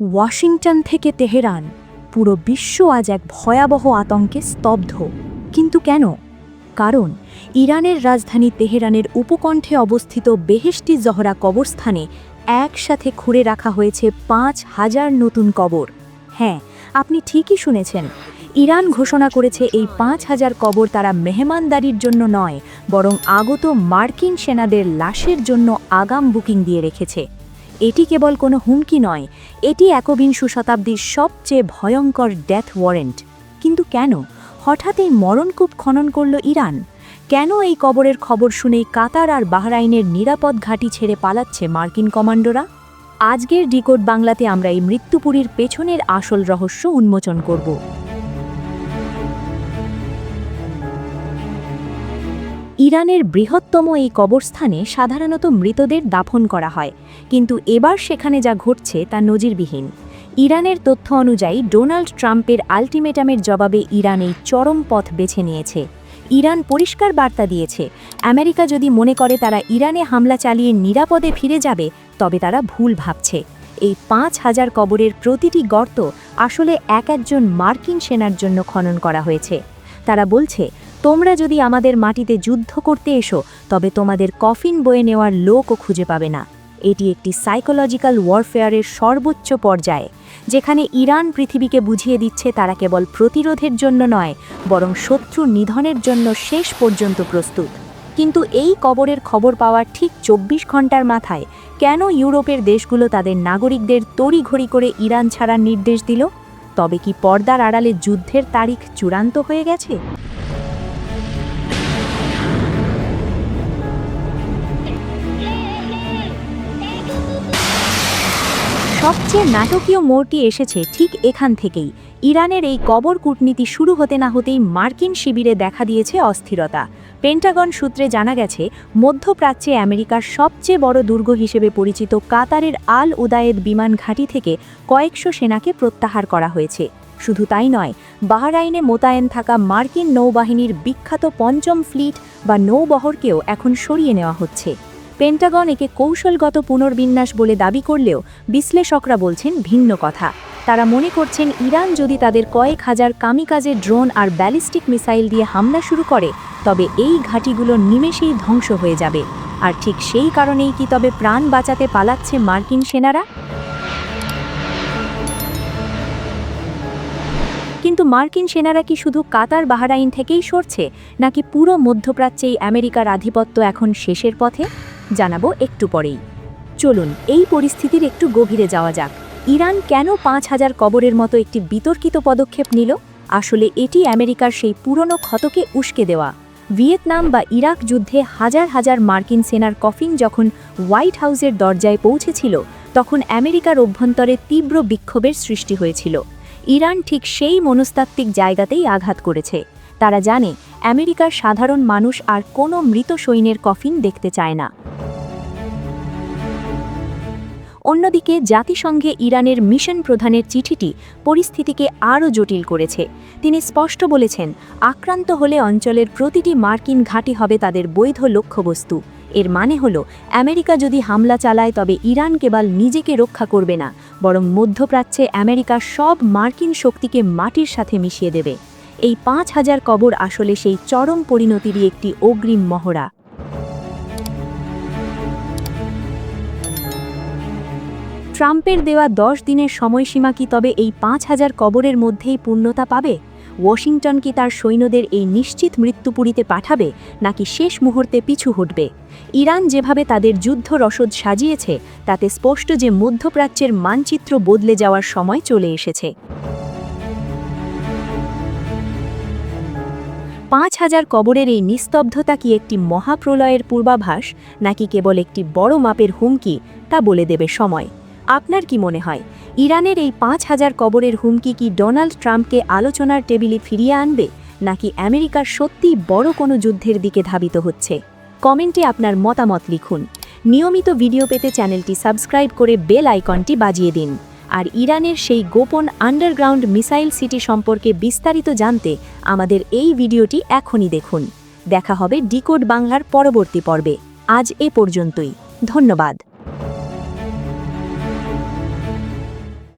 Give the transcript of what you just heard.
Washington থেকে Tehran, পুরো বিশ্ব আজ এক ভয়াবহ আতঙ্কে স্তব্ধ। কিন্তু কেন? কারণ ইরানের রাজধানী তেহরানের উপকণ্ঠে অবস্থিত বেহেশতি জহরা কবরস্থানে একসাথে খুঁড়ে রাখা হয়েছে ৫,০০০ নতুন কবর। হ্যাঁ, আপনি ঠিকই শুনেছেন। ইরান ঘোষণা করেছে এই ৫,০০০ কবর তারা মেহমানদারির জন্য নয়, বরং আগত মার্কিন সেনাদের লাশের জন্য আগাম বুকিং দিয়ে রেখেছে। এটি কেবল কোনো হুমকি নয়, এটি একবিংশ শতাব্দীর সবচেয়ে ভয়ঙ্কর ডেথ ওয়ারেন্ট। কিন্তু কেন হঠাৎ এই মরণকূপ খনন করল ইরান? কেন এই কবরের খবর শুনেই কাতার আর বাহরাইনের নিরাপদ ঘাঁটি ছেড়ে পালাচ্ছে মার্কিন কমান্ডোরা? আজকের ডিকোড বাংলাতে আমরা এই মৃত্যুপুরীর পেছনের আসল রহস্য উন্মোচন করব। ইরানের বৃহত্তম এই কবরস্থানে সাধারণত মৃতদের দাফন করা হয়, কিন্তু এবার সেখানে যা ঘটছে তা নজিরবিহীন। ইরানের তথ্য অনুযায়ী ডোনাল্ড ট্রাম্পের আল্টিমেটামের জবাবে ইরান এই চরম পথ বেছে নিয়েছে। ইরান পরিষ্কার বার্তা দিয়েছে, আমেরিকা যদি মনে করে তারা ইরানে হামলা চালিয়ে নিরাপদে ফিরে যাবে, তবে তারা ভুল ভাবছে। এই ৫,০০০ কবরের প্রতিটি গর্ত আসলে একজন মার্কিন সেনার জন্য খনন করা হয়েছে। তারা বলছে, তোমরা যদি আমাদের মাটিতে যুদ্ধ করতে এসো, তবে তোমাদের কফিন বয়ে নেওয়ার লোকও খুঁজে পাবে না। এটি একটি সাইকোলজিক্যাল ওয়ারফেয়ারের সর্বোচ্চ পর্যায়ে, যেখানে ইরান পৃথিবীকে বুঝিয়ে দিচ্ছে তারা কেবল প্রতিরোধের জন্য নয়, বরং শত্রু নিধনের জন্য শেষ পর্যন্ত প্রস্তুত। কিন্তু এই কবরের খবর পাওয়ার ঠিক ২৪ ঘন্টার মাথায় কেন ইউরোপের দেশগুলো তাদের নাগরিকদের তড়িঘড়ি করে ইরান ছাড়ার নির্দেশ দিল? তবে কি পর্দার আড়ালে যুদ্ধের তারিখ চূড়ান্ত হয়ে গেছে? সবচেয়ে নাটকীয় মোড়টি এসেছে ঠিক এখান থেকেই। ইরানের এই কবর কূটনীতি শুরু হতে না হতেই মার্কিন শিবিরে দেখা দিয়েছে অস্থিরতা। পেন্টাগন সূত্রে জানা গেছে, মধ্যপ্রাচ্যে আমেরিকার সবচেয়ে বড় দুর্গ হিসেবে পরিচিত কাতারের আল উদায়েদ বিমান ঘাঁটি থেকে কয়েকশো সেনাকে প্রত্যাহার করা হয়েছে। শুধু তাই নয়, বাহরাইনে মোতায়েন থাকা মার্কিন নৌবাহিনীর বিখ্যাত পঞ্চম ফ্লিট বা নৌবহরকেও এখন সরিয়ে নেওয়া হচ্ছে। পেন্টাগন একে কৌশলগত পুনর্বিন্যাস বলে দাবি করলেও বিশ্লেষকরা বলছেন ভিন্ন কথা। তারা মনে করছেন, ইরান যদি তাদের কয়েক হাজার কামিকাজে ড্রোন আর ব্যালিস্টিক মিসাইল দিয়ে হামলা শুরু করে, তবে এই ঘাঁটিগুলো নিমেষেই ধ্বংস হয়ে যাবে। আর ঠিক সেই কারণেই কি তবে প্রাণ বাঁচাতে পালাচ্ছে মার্কিন সেনারা? কিন্তু মার্কিন সেনারা কি শুধু কাতার বাহরাইন থেকেই সরছে, নাকি পুরো মধ্যপ্রাচ্যেই আমেরিকার আধিপত্য এখন শেষের পথে? জানাবো একটু পরেই। চলুন এই পরিস্থিতির একটু গভীরে যাওয়া যাক। ইরান কেন ৫,০০০ কবরের মতো একটি বিতর্কিত পদক্ষেপ নিল? আসলে এটি আমেরিকার সেই পুরনো ক্ষতকে উস্কে দেওয়া। ভিয়েতনাম বা ইরাক যুদ্ধে হাজার হাজার মার্কিন সেনার কফিন যখন হোয়াইট হাউসের দরজায় পৌঁছেছিল, তখন আমেরিকার অভ্যন্তরে তীব্র বিক্ষোভের সৃষ্টি হয়েছিল। ইরান ঠিক সেই মনস্তাত্ত্বিক জায়গাতেই আঘাত করেছে। তারা জানে, আমেরিকার সাধারণ মানুষ আর কোনো মৃত সৈন্যের কফিন দেখতে চায় না। অন্যদিকে জাতিসংঘে ইরানের মিশন প্রধানের চিঠিটি পরিস্থিতিকে আরও জটিল করেছে। তিনি স্পষ্ট বলেছেন, আক্রান্ত হলে অঞ্চলের প্রতিটি মার্কিন ঘাঁটি হবে তাদের বৈধ লক্ষ্যবস্তু। এর মানে হলো, আমেরিকা যদি হামলা চালায়, তবে ইরান কেবল নিজেকে রক্ষা করবে না, বরং মধ্যপ্রাচ্যে আমেরিকার সব মার্কিন শক্তিকে মাটির সাথে মিশিয়ে দেবে। এই ৫,০০০ কবর আসলে সেই চরম পরিণতিরই একটি অগ্রিম মহড়া। ট্রাম্পের দেওয়া ১০ দিনের সময়সীমা কি তবে এই ৫,০০০ কবরের মধ্যেই পূর্ণতা পাবে? ওয়াশিংটন কি তার সৈন্যদের এই নিশ্চিত মৃত্যুপুরীতে পাঠাবে, নাকি শেষ মুহূর্তে পিছু হটবে? ইরান যেভাবে তাদের যুদ্ধ রসদ সাজিয়েছে, তাতে স্পষ্ট যে মধ্যপ্রাচ্যের মানচিত্র বদলে যাওয়ার সময় চলে এসেছে। ৫,০০০ কবরের এই নিস্তব্ধতা কি একটি মহাপ্রলয়ের পূর্বাভাস, নাকি কেবল একটি বড় মাপের হুমকি, তা বলে দেবে সময়। আপনার কি মনে হয়, ইরানের এই ৫,০০০ কবরের হুমকি কি ডোনাল্ড ট্রাম্পকে আলোচনার টেবিলে ফিরিয়ে আনবে, নাকি আমেরিকার সত্যিই বড় কোনো যুদ্ধের দিকে ধাবিত হচ্ছে? কমেন্টে আপনার মতামত লিখুন। নিয়মিত ভিডিও পেতে চ্যানেলটি সাবস্ক্রাইব করে বেল আইকনটি বাজিয়ে দিন। আর ইরানের সেই গোপন আন্ডারগ্রাউন্ড মিসাইল সিটি সম্পর্কে বিস্তারিত জানতে আমাদের এই ভিডিওটি এখনই দেখুন। দেখা হবে ডিকোড বাংলার পরবর্তী পর্বে। আজ এ পর্যন্তই। ধন্যবাদ।